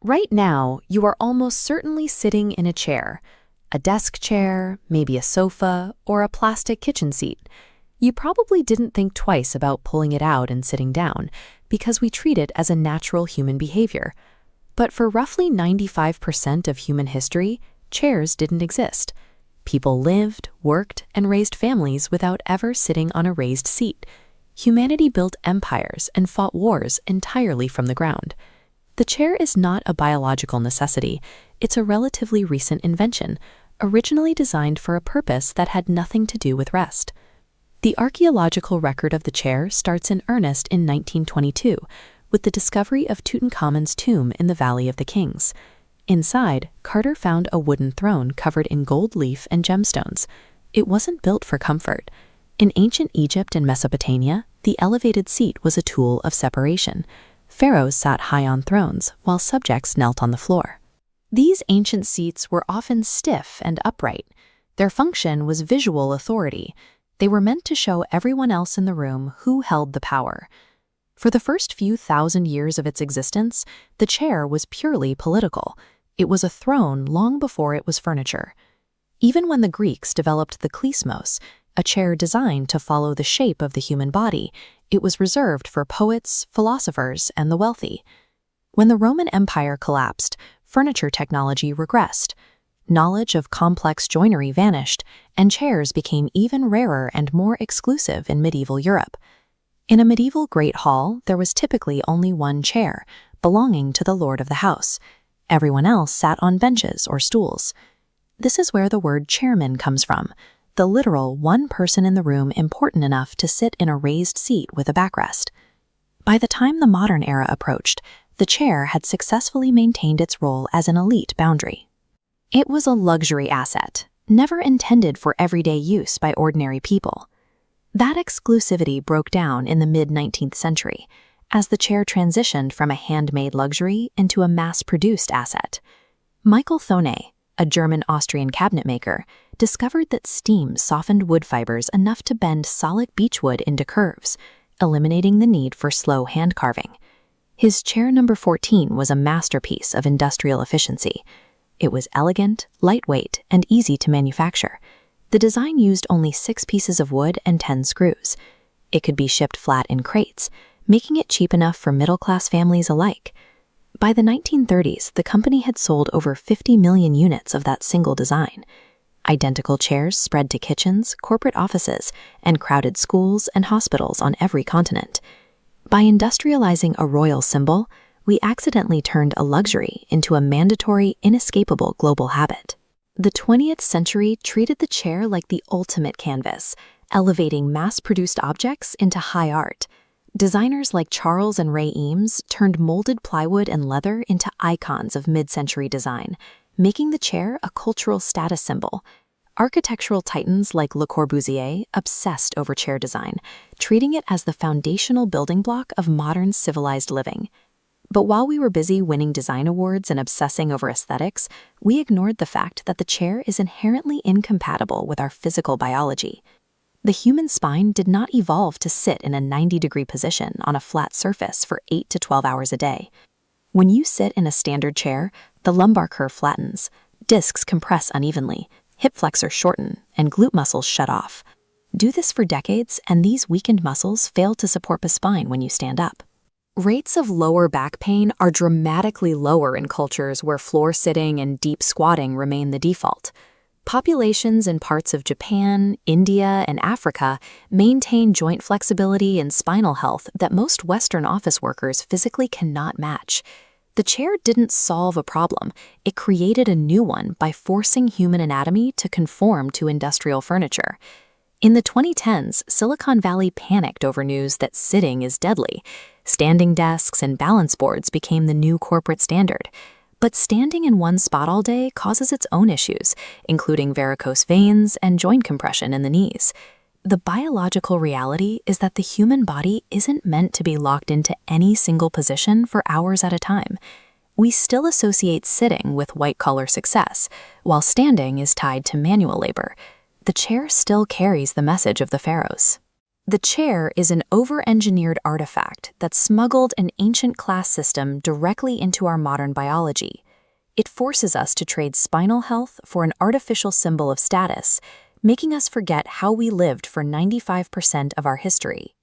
Right now, you are almost certainly sitting in a chair, a desk chair, maybe a sofa, or a plastic kitchen seat. You probably didn't think twice about pulling it out and sitting down, because we treat it as a natural human behavior. But for roughly 95% of human history, chairs didn't exist. People lived, worked, and raised families without ever sitting on a raised seat. Humanity built empires and fought wars entirely from the ground. The chair is not a biological necessity. It's a relatively recent invention, originally designed for a purpose that had nothing to do with rest. The archaeological record of the chair starts in earnest in 1922, with the discovery of Tutankhamun's tomb in the Valley of the Kings. Inside, Carter found a wooden throne covered in gold leaf and gemstones. It wasn't built for comfort. In ancient Egypt and Mesopotamia, the elevated seat was a tool of separation. Pharaohs sat high on thrones, while subjects knelt on the floor. These ancient seats were often stiff and upright. Their function was visual authority. They were meant to show everyone else in the room who held the power. For the first few thousand years of its existence, the chair was purely political. It was a throne long before it was furniture. Even when the Greeks developed the klysmos, a chair designed to follow the shape of the human body, it was reserved for poets, philosophers, and the wealthy. When the Roman Empire collapsed, furniture technology regressed. Knowledge of complex joinery vanished, and chairs became even rarer and more exclusive in medieval Europe. In a medieval great hall, there was typically only one chair, belonging to the lord of the house. Everyone else sat on benches or stools. This is where the word chairman comes from, the literal one person in the room important enough to sit in a raised seat with a backrest. By the time the modern era approached, the chair had successfully maintained its role as an elite boundary. It was a luxury asset, never intended for everyday use by ordinary people. That exclusivity broke down in the mid-19th century, as the chair transitioned from a handmade luxury into a mass-produced asset. Michael Thone, a German-Austrian cabinetmaker, discovered that steam softened wood fibers enough to bend solid beechwood into curves, eliminating the need for slow hand carving. His chair number 14 was a masterpiece of industrial efficiency. It was elegant, lightweight, and easy to manufacture. The design used only 6 pieces of wood and 10 screws. It could be shipped flat in crates, making it cheap enough for middle-class families alike. By the 1930s, the company had sold over 50 million units of that single design. Identical chairs spread to kitchens, corporate offices, and crowded schools and hospitals on every continent. By industrializing a royal symbol, we accidentally turned a luxury into a mandatory, inescapable global habit. The 20th century treated the chair like the ultimate canvas, elevating mass-produced objects into high art. Designers like Charles and Ray Eames turned molded plywood and leather into icons of mid-century design, making the chair a cultural status symbol. Architectural titans like Le Corbusier obsessed over chair design, treating it as the foundational building block of modern civilized living. But while we were busy winning design awards and obsessing over aesthetics, we ignored the fact that the chair is inherently incompatible with our physical biology. The human spine did not evolve to sit in a 90-degree position on a flat surface for 8 to 12 hours a day. When you sit in a standard chair, the lumbar curve flattens, discs compress unevenly, hip flexors shorten, and glute muscles shut off. Do this for decades, and these weakened muscles fail to support the spine when you stand up. Rates of lower back pain are dramatically lower in cultures where floor sitting and deep squatting remain the default. Populations in parts of Japan, India, and Africa maintain joint flexibility and spinal health that most Western office workers physically cannot match. The chair didn't solve a problem, it created a new one by forcing human anatomy to conform to industrial furniture. In the 2010s, Silicon Valley panicked over news that sitting is deadly. Standing desks and balance boards became the new corporate standard. But standing in one spot all day causes its own issues, including varicose veins and joint compression in the knees. The biological reality is that the human body isn't meant to be locked into any single position for hours at a time. We still associate sitting with white-collar success, while standing is tied to manual labor. The chair still carries the message of the pharaohs. The chair is an over-engineered artifact that smuggled an ancient class system directly into our modern biology. It forces us to trade spinal health for an artificial symbol of status, making us forget how we lived for 95% of our history.